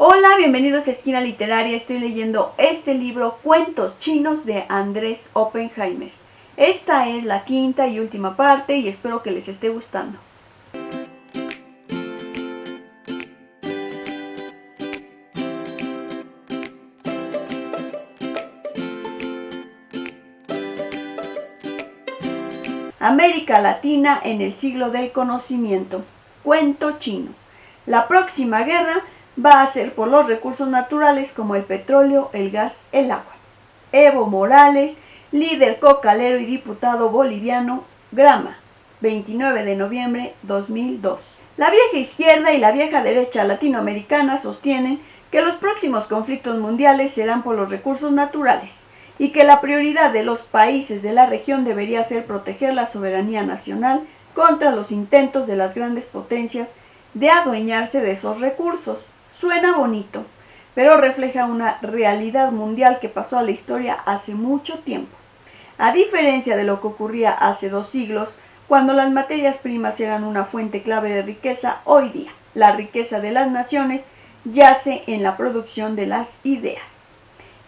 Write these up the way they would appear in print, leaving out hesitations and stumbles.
Hola, bienvenidos a Esquina Literaria. Estoy leyendo este libro, Cuentos Chinos, de Andrés Oppenheimer. Esta es la quinta y última parte y espero que les esté gustando. América Latina en el siglo del conocimiento. Cuento chino. La próxima guerra va a ser por los recursos naturales como el petróleo, el gas, el agua. Evo Morales, líder cocalero y diputado boliviano, Grama, 29 de noviembre 2002. La vieja izquierda y la vieja derecha latinoamericana sostienen que los próximos conflictos mundiales serán por los recursos naturales y que la prioridad de los países de la región debería ser proteger la soberanía nacional contra los intentos de las grandes potencias de adueñarse de esos recursos. Suena bonito, pero refleja una realidad mundial que pasó a la historia hace mucho tiempo. A diferencia de lo que ocurría hace 2 siglos, cuando las materias primas eran una fuente clave de riqueza, hoy día la riqueza de las naciones yace en la producción de las ideas.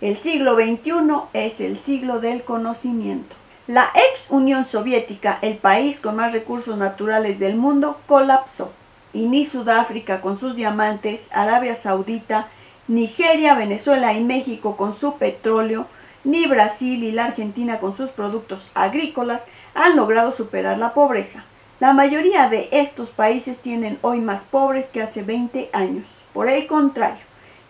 El siglo XXI es el siglo del conocimiento. La ex Unión Soviética, el país con más recursos naturales del mundo, colapsó. Y ni Sudáfrica con sus diamantes, Arabia Saudita, Nigeria, Venezuela y México con su petróleo, ni Brasil y la Argentina con sus productos agrícolas han logrado superar la pobreza. La mayoría de estos países tienen hoy más pobres que hace 20 años. Por el contrario,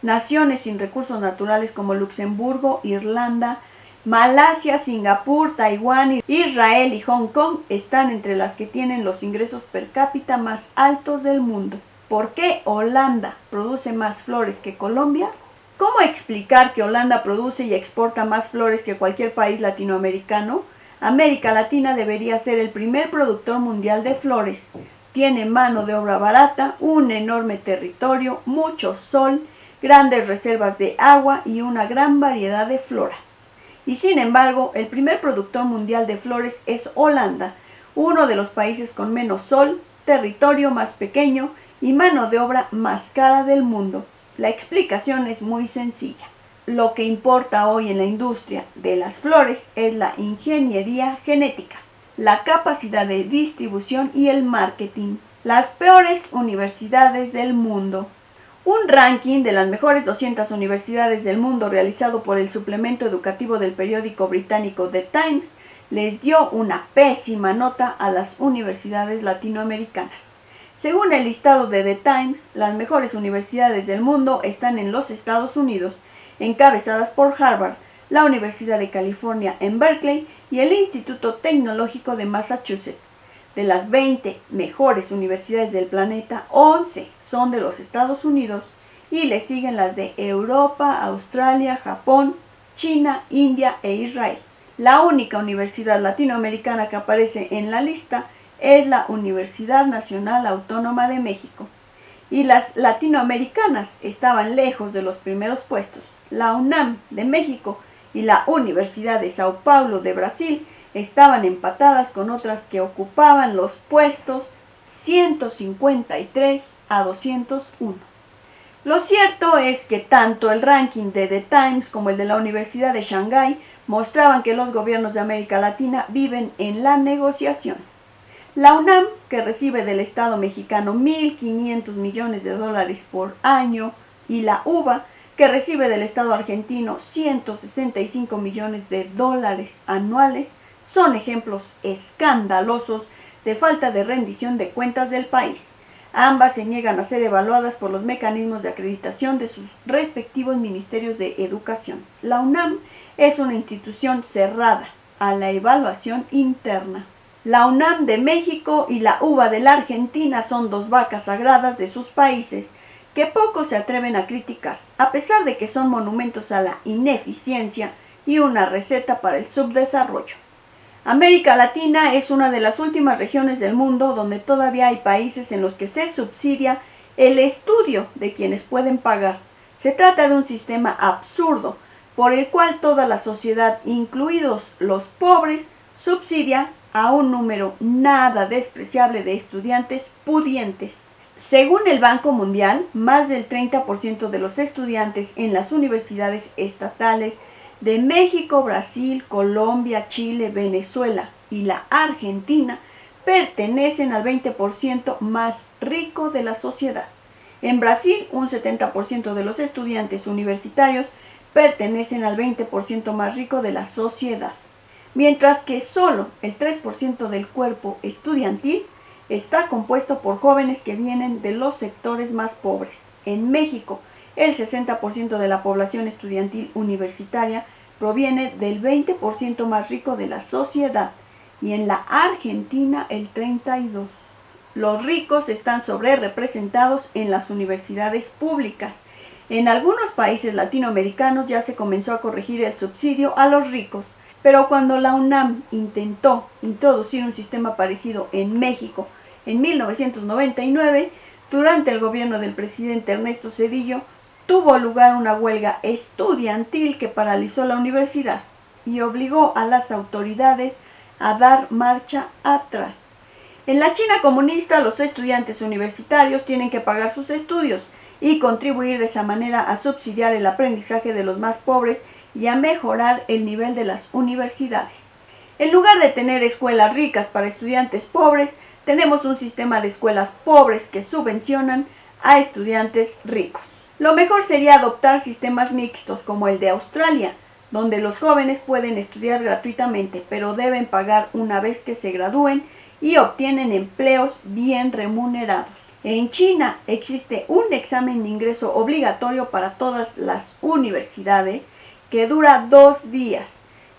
naciones sin recursos naturales como Luxemburgo, Irlanda, Malasia, Singapur, Taiwán, Israel y Hong Kong están entre las que tienen los ingresos per cápita más altos del mundo. ¿Por qué Holanda produce más flores que Colombia? ¿Cómo explicar que Holanda produce y exporta más flores que cualquier país latinoamericano? América Latina debería ser el primer productor mundial de flores. Tiene mano de obra barata, un enorme territorio, mucho sol, grandes reservas de agua y una gran variedad de flora. Y sin embargo, el primer productor mundial de flores es Holanda, uno de los países con menos sol, territorio más pequeño y mano de obra más cara del mundo. La explicación es muy sencilla. Lo que importa hoy en la industria de las flores es la ingeniería genética, la capacidad de distribución y el marketing. Las peores universidades del mundo. Un ranking de las mejores 200 universidades del mundo realizado por el suplemento educativo del periódico británico The Times les dio una pésima nota a las universidades latinoamericanas. Según el listado de The Times, las mejores universidades del mundo están en los Estados Unidos, encabezadas por Harvard, la Universidad de California en Berkeley y el Instituto Tecnológico de Massachusetts. De las 20 mejores universidades del planeta, 11 son de los Estados Unidos y le siguen las de Europa, Australia, Japón, China, India e Israel. La única universidad latinoamericana que aparece en la lista es la Universidad Nacional Autónoma de México. Y las latinoamericanas estaban lejos de los primeros puestos. La UNAM de México y la Universidad de Sao Paulo de Brasil estaban empatadas con otras que ocupaban los puestos 153 a 201. Lo cierto es que tanto el ranking de The Times como el de la Universidad de Shanghái mostraban que los gobiernos de América Latina viven en la negociación. La UNAM, que recibe del Estado mexicano 1.500 millones de dólares por año, y la UBA, que recibe del Estado argentino 165 millones de dólares anuales, son ejemplos escandalosos de falta de rendición de cuentas del país. Ambas se niegan a ser evaluadas por los mecanismos de acreditación de sus respectivos ministerios de educación. La UNAM es una institución cerrada a la evaluación interna. La UNAM de México y la UBA de la Argentina son 2 vacas sagradas de sus países que pocos se atreven a criticar, a pesar de que son monumentos a la ineficiencia y una receta para el subdesarrollo. América Latina es una de las últimas regiones del mundo donde todavía hay países en los que se subsidia el estudio de quienes pueden pagar. Se trata de un sistema absurdo por el cual toda la sociedad, incluidos los pobres, subsidia a un número nada despreciable de estudiantes pudientes. Según el Banco Mundial, más del 30% de los estudiantes en las universidades estatales de México, Brasil, Colombia, Chile, Venezuela y la Argentina pertenecen al 20% más rico de la sociedad. En Brasil, un 70% de los estudiantes universitarios pertenecen al 20% más rico de la sociedad, mientras que solo el 3% del cuerpo estudiantil está compuesto por jóvenes que vienen de los sectores más pobres. En México, el 60% de la población estudiantil universitaria proviene del 20% más rico de la sociedad y en la Argentina el 32%. Los ricos están sobrerepresentados en las universidades públicas. En algunos países latinoamericanos ya se comenzó a corregir el subsidio a los ricos, pero cuando la UNAM intentó introducir un sistema parecido en México en 1999, durante el gobierno del presidente Ernesto Zedillo, tuvo lugar una huelga estudiantil que paralizó la universidad y obligó a las autoridades a dar marcha atrás. En la China comunista, los estudiantes universitarios tienen que pagar sus estudios y contribuir de esa manera a subsidiar el aprendizaje de los más pobres y a mejorar el nivel de las universidades. En lugar de tener escuelas ricas para estudiantes pobres, tenemos un sistema de escuelas pobres que subvencionan a estudiantes ricos. Lo mejor sería adoptar sistemas mixtos como el de Australia, donde los jóvenes pueden estudiar gratuitamente, pero deben pagar una vez que se gradúen y obtienen empleos bien remunerados. En China existe un examen de ingreso obligatorio para todas las universidades que dura 2 días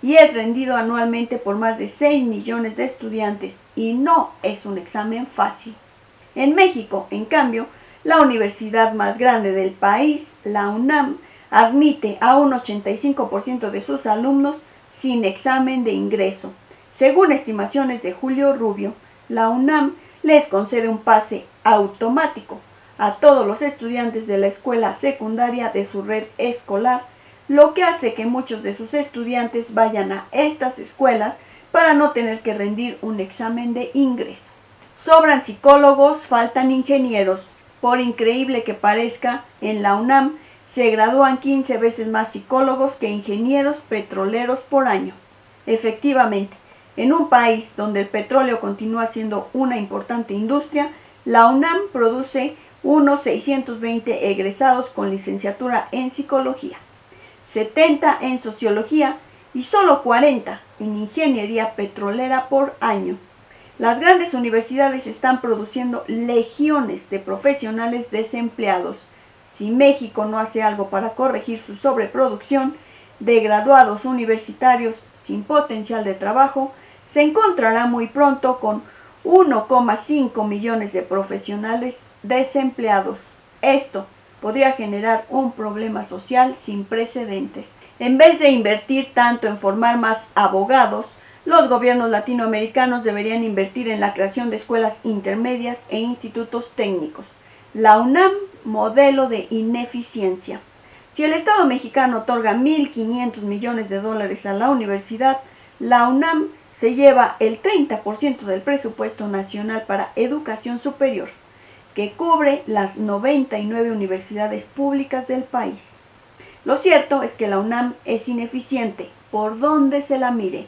y es rendido anualmente por más de 6 millones de estudiantes y no es un examen fácil. En México, en cambio, la universidad más grande del país, la UNAM, admite a un 85% de sus alumnos sin examen de ingreso. Según estimaciones de Julio Rubio, la UNAM les concede un pase automático a todos los estudiantes de la escuela secundaria de su red escolar, lo que hace que muchos de sus estudiantes vayan a estas escuelas para no tener que rendir un examen de ingreso. Sobran psicólogos, faltan ingenieros. Por increíble que parezca, en la UNAM se gradúan 15 veces más psicólogos que ingenieros petroleros por año. Efectivamente, en un país donde el petróleo continúa siendo una importante industria, la UNAM produce unos 620 egresados con licenciatura en psicología, 70 en sociología y solo 40 en ingeniería petrolera por año. Las grandes universidades están produciendo legiones de profesionales desempleados. Si México no hace algo para corregir su sobreproducción de graduados universitarios sin potencial de trabajo, se encontrará muy pronto con 1,5 millones de profesionales desempleados. Esto podría generar un problema social sin precedentes. En vez de invertir tanto en formar más abogados, los gobiernos latinoamericanos deberían invertir en la creación de escuelas intermedias e institutos técnicos. La UNAM, modelo de ineficiencia. Si el Estado mexicano otorga 1.500 millones de dólares a la universidad, la UNAM se lleva el 30% del presupuesto nacional para educación superior, que cubre las 99 universidades públicas del país. Lo cierto es que la UNAM es ineficiente, por donde se la mire.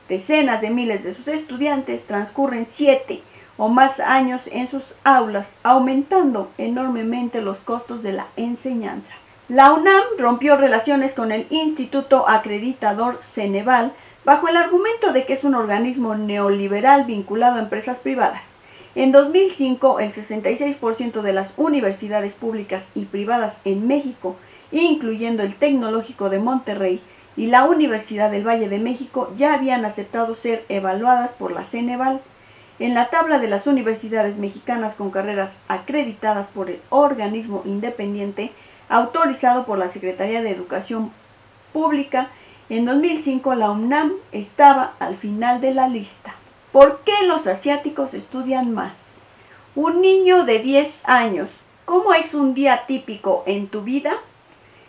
Decenas de miles de sus estudiantes transcurren 7 o más años en sus aulas, aumentando enormemente los costos de la enseñanza. La UNAM rompió relaciones con el Instituto Acreditador Ceneval bajo el argumento de que es un organismo neoliberal vinculado a empresas privadas. En 2005, el 66% de las universidades públicas y privadas en México, incluyendo el Tecnológico de Monterrey y la Universidad del Valle de México, ya habían aceptado ser evaluadas por la Ceneval. En la tabla de las universidades mexicanas con carreras acreditadas por el organismo independiente autorizado por la Secretaría de Educación Pública, en 2005 la UNAM estaba al final de la lista. ¿Por qué los asiáticos estudian más? Un niño de 10 años, ¿cómo es un día típico en tu vida?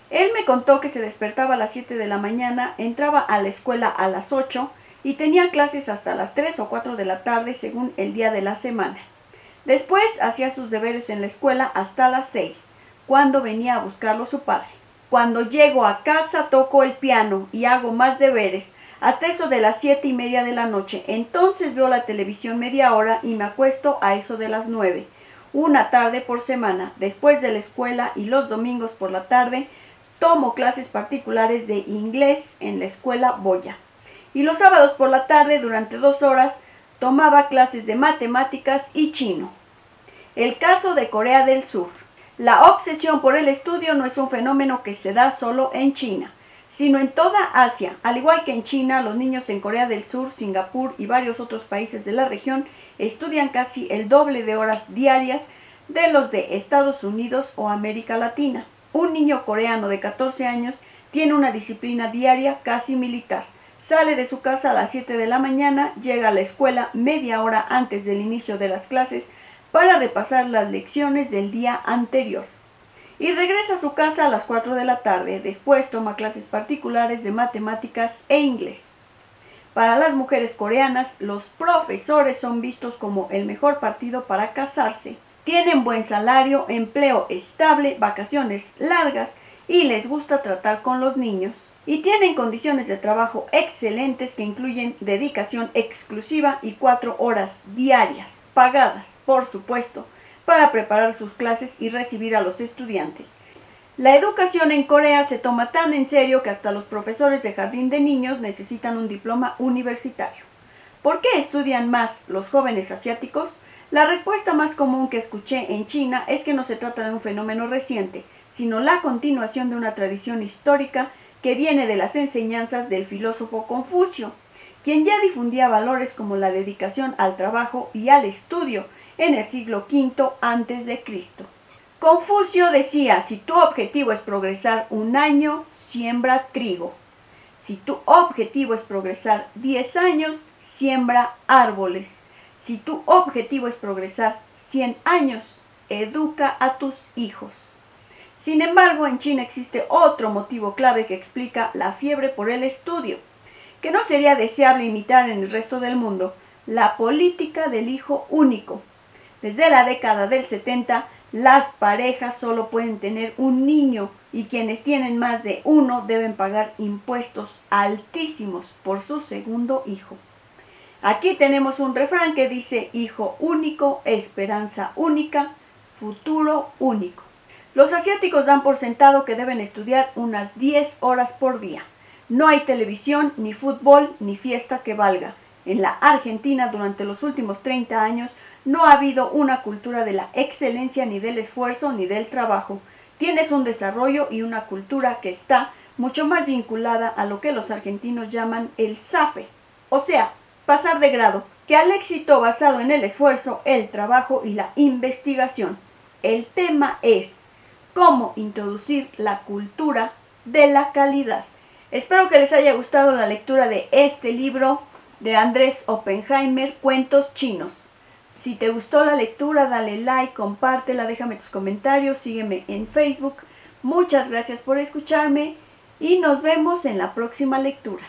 Él me contó que se despertaba a las 7 de la mañana, entraba a la escuela a las 8 y tenía clases hasta las 3 o 4 de la tarde según el día de la semana. Después hacía sus deberes en la escuela hasta las 6, cuando venía a buscarlo su padre. Cuando llego a casa toco el piano y hago más deberes, hasta eso de las 7:30 de la noche. Entonces veo la televisión media hora y me acuesto a eso de las 9. Una tarde por semana, después de la escuela, y los domingos por la tarde, tomo clases particulares de inglés en la escuela Boya. Y los sábados por la tarde, durante 2 horas, tomaba clases de matemáticas y chino. El caso de Corea del Sur. La obsesión por el estudio no es un fenómeno que se da solo en China, sino en toda Asia. Al igual que en China, los niños en Corea del Sur, Singapur y varios otros países de la región estudian casi el doble de horas diarias de los de Estados Unidos o América Latina. Un niño coreano de 14 años tiene una disciplina diaria casi militar. Sale de su casa a las 7 de la mañana, llega a la escuela media hora antes del inicio de las clases para repasar las lecciones del día anterior. Y regresa a su casa a las 4 de la tarde. Después toma clases particulares de matemáticas e inglés. Para las mujeres coreanas, los profesores son vistos como el mejor partido para casarse. Tienen buen salario, empleo estable, vacaciones largas y les gusta tratar con los niños. Y tienen condiciones de trabajo excelentes que incluyen dedicación exclusiva y 4 horas diarias, pagadas, por supuesto, para preparar sus clases y recibir a los estudiantes. La educación en Corea se toma tan en serio que hasta los profesores de jardín de niños necesitan un diploma universitario. ¿Por qué estudian más los jóvenes asiáticos? La respuesta más común que escuché en China es que no se trata de un fenómeno reciente, sino la continuación de una tradición histórica que viene de las enseñanzas del filósofo Confucio, quien ya difundía valores como la dedicación al trabajo y al estudio en el siglo V a.C. Confucio decía: si tu objetivo es progresar 1 año, siembra trigo. Si tu objetivo es progresar 10 años, siembra árboles. Si tu objetivo es progresar 100 años, educa a tus hijos. Sin embargo, en China existe otro motivo clave que explica la fiebre por el estudio, que no sería deseable imitar en el resto del mundo: la política del hijo único. Desde la década del 70, las parejas solo pueden tener un niño y quienes tienen más de uno deben pagar impuestos altísimos por su segundo hijo. Aquí tenemos un refrán que dice: hijo único, esperanza única, futuro único. Los asiáticos dan por sentado que deben estudiar unas 10 horas por día. No hay televisión, ni fútbol, ni fiesta que valga. En la Argentina, durante los últimos 30 años, no ha habido una cultura de la excelencia, ni del esfuerzo, ni del trabajo. Tienes un desarrollo y una cultura que está mucho más vinculada a lo que los argentinos llaman el SAFE, o sea, pasar de grado, que al éxito basado en el esfuerzo, el trabajo y la investigación. El tema es cómo introducir la cultura de la calidad. Espero que les haya gustado la lectura de este libro de Andrés Oppenheimer, Cuentos Chinos. Si te gustó la lectura, dale like, compártela, déjame tus comentarios, sígueme en Facebook. Muchas gracias por escucharme y nos vemos en la próxima lectura.